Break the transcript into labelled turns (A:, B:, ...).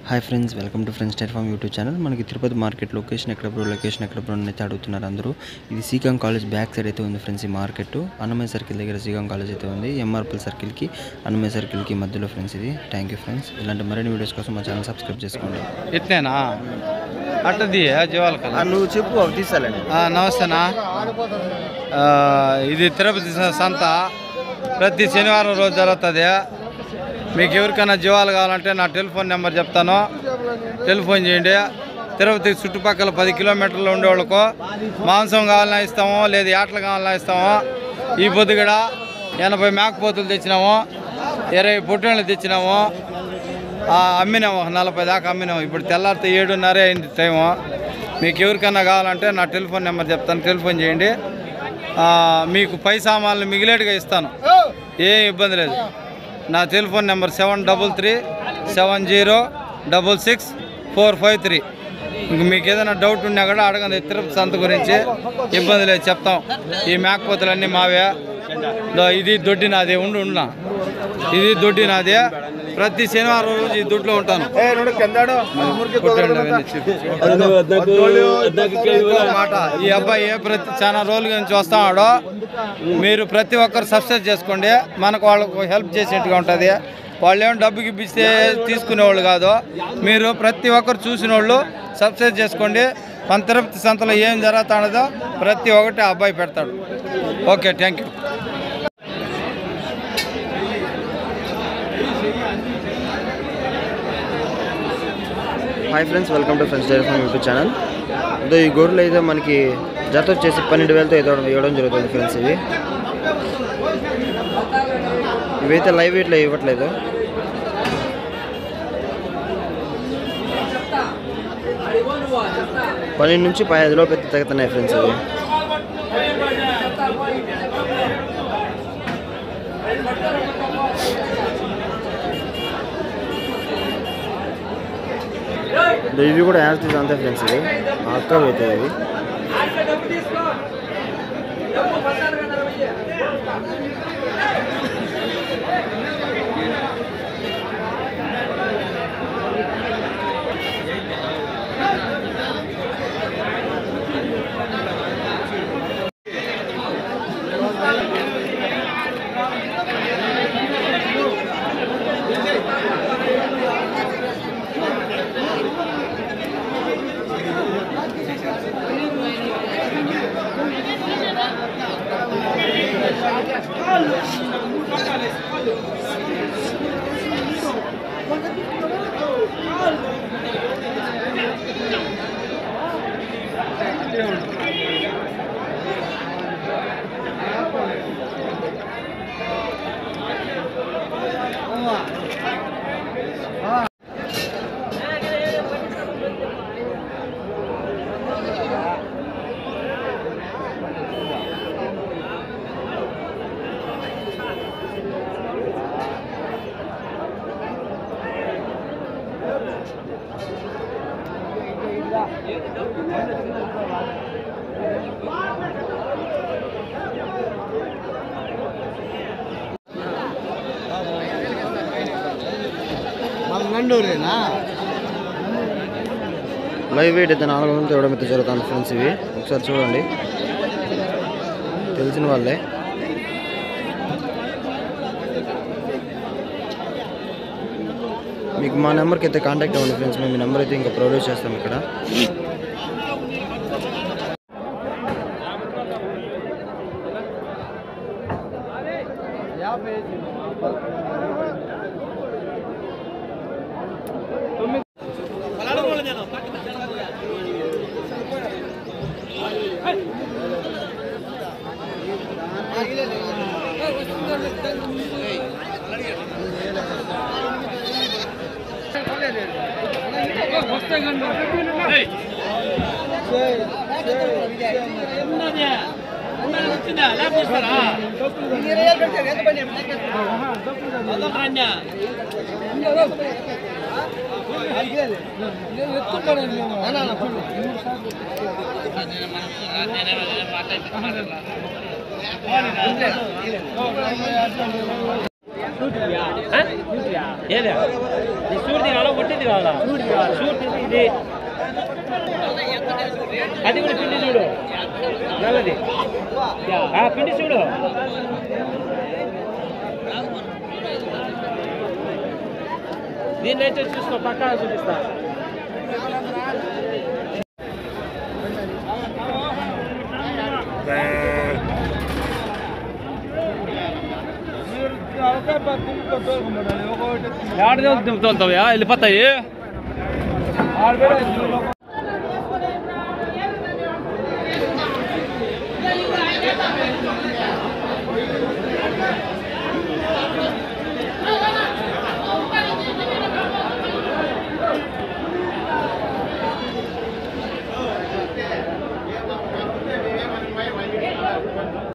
A: Hi friends, welcome to friends style farm YouTube channel. మనకి Tirupati market location ఎక్కడ అయితే అడుగుతున్నారు అందరూ. ఇది సీకాం కాలేజ్ బ్యాక్ సైడ్ అయితే ఉంది ఫ్రెండ్స్. ఈ మార్కెట్ అన్నమయ్య సర్కిల్ దగ్గర సీకాం కాలేజ్ అయితే ఉంది. ఎంఆర్పల్ సర్కిల్కి అన్నమయ్య సర్కిల్కి మధ్యలో ఫ్రెండ్స్ ఇది. Thank you friends. ఇలాంటి మరిన్ని వీడియోస్ కోసం మా ఛానల్ సబ్స్క్రైబ్ చేసుకోండి.
B: ఇట్నేనా అట్టది జీవాల కదా
A: నువ్వు చెప్పు, అవి తీసాలండి.
B: నమస్తేనా. ఇది తిరుపతి సంత ప్రతి శనివారం రోజు జరుగుతుంది. మీకు ఎవరికైనా జీవాలు కావాలంటే నా టెలిఫోన్ నెంబర్ చెప్తాను, టెలిఫోన్ చేయండి. తిరుపతికి చుట్టుపక్కల 10 కిలోమీటర్లు ఉండేవాళ్ళకు మాంసం కావాలన్నా ఇస్తాము, లేదు యాటలు కావాలన్నా ఇస్తాము. ఈ పొద్దుగడ 80 మేకపోతులు తెచ్చినాము, 20 పొట్టేళ్ళు తెచ్చినాము, అమ్మినాము. 40 దాకా అమ్మినాము. ఇప్పుడు తెల్లారితే 7:30 అయింది టైము. మీకు ఎవరికైనా కావాలంటే నా టెలిఫోన్ నెంబర్ చెప్తాను, టెలిఫోన్ చేయండి. మీకు పై సామాన్లు మిగిలేటుగా ఇస్తాను, ఏం ఇబ్బంది లేదు. నా టెలిఫోన్ నెంబర్ 7337066453. ఇంక మీకు ఏదైనా డౌట్ ఉన్నా కూడా అడగండి. తిరుపతి సంత గురించి ఇబ్బంది లేదు, చెప్తాం. ఈ మేకపోతులన్నీ మావే. ఇది దొడ్డి నాదే, ఉన్నా ఇది దొడ్డి నాదే. ప్రతి శనివారం రోజు ఈ దొడ్లో ఉంటాను. ఈ అబ్బాయి ప్రతి చాలా రోజుల నుంచి వస్తున్నాడు. మీరు ప్రతి ఒక్కరు సబ్స్క్రైబ్ చేసుకోండి, మనకు వాళ్ళకు హెల్ప్ చేసేట్టుగా ఉంటుంది. వాళ్ళు ఏమో డబ్బుకి ఇప్పిస్తే తీసుకునేవాళ్ళు కాదు. మీరు ప్రతి ఒక్కరు చూసిన వాళ్ళు సబ్స్క్రైబ్ చేసుకోండి. మన తిరుపతి సంతలో ఏం జరుగుతుందో ప్రతి ఒక్కటి అబ్బాయి పెడతాడు. Okay, thank you.
A: Hi friends, welcome to friends style farm YouTube channel. ఈ గొర్రెలు అయితే మనకి జత వచ్చేసి 12,000తో ఇవ్వడం జరుగుతుంది ఫ్రెండ్స్. ఇవైతే లైవ్ ఇట్లా ఇవ్వట్లేదు. పన్నెండు నుంచి 15 లోపు ఎత్తి తగ్గుతున్నాయి ఫ్రెండ్స్. అవి ఇవి కూడా యాజ్ అంతే ఫ్రెండ్స్. ఇవి అక్కలు అవుతాయి. అవి లైవ్ వెయిట్ అయితే 400 ఇవ్వడం అయితే జరుగుతుంది ఫ్రెండ్స్. ఇవి ఒకసారి చూడండి, తెలిసిన వాళ్ళే. మీకు మా నెంబర్కి అయితే కాంటాక్ట్ అవ్వండి ఫ్రెండ్స్. మేము మీ నెంబర్ అయితే ఇంకా ప్రొవైడ్ చేస్తాం ఇక్కడ.
C: ఏదే సూర్ది కావాలా ఒట్టిది కావాలా సూర్ది ఇది అది కూడా పిండి చూడు నల్లది పిండి చూడు దీన్ని అయితే చూసుకో పక్కా చూపిస్తా వెళ్ళిపోతాయి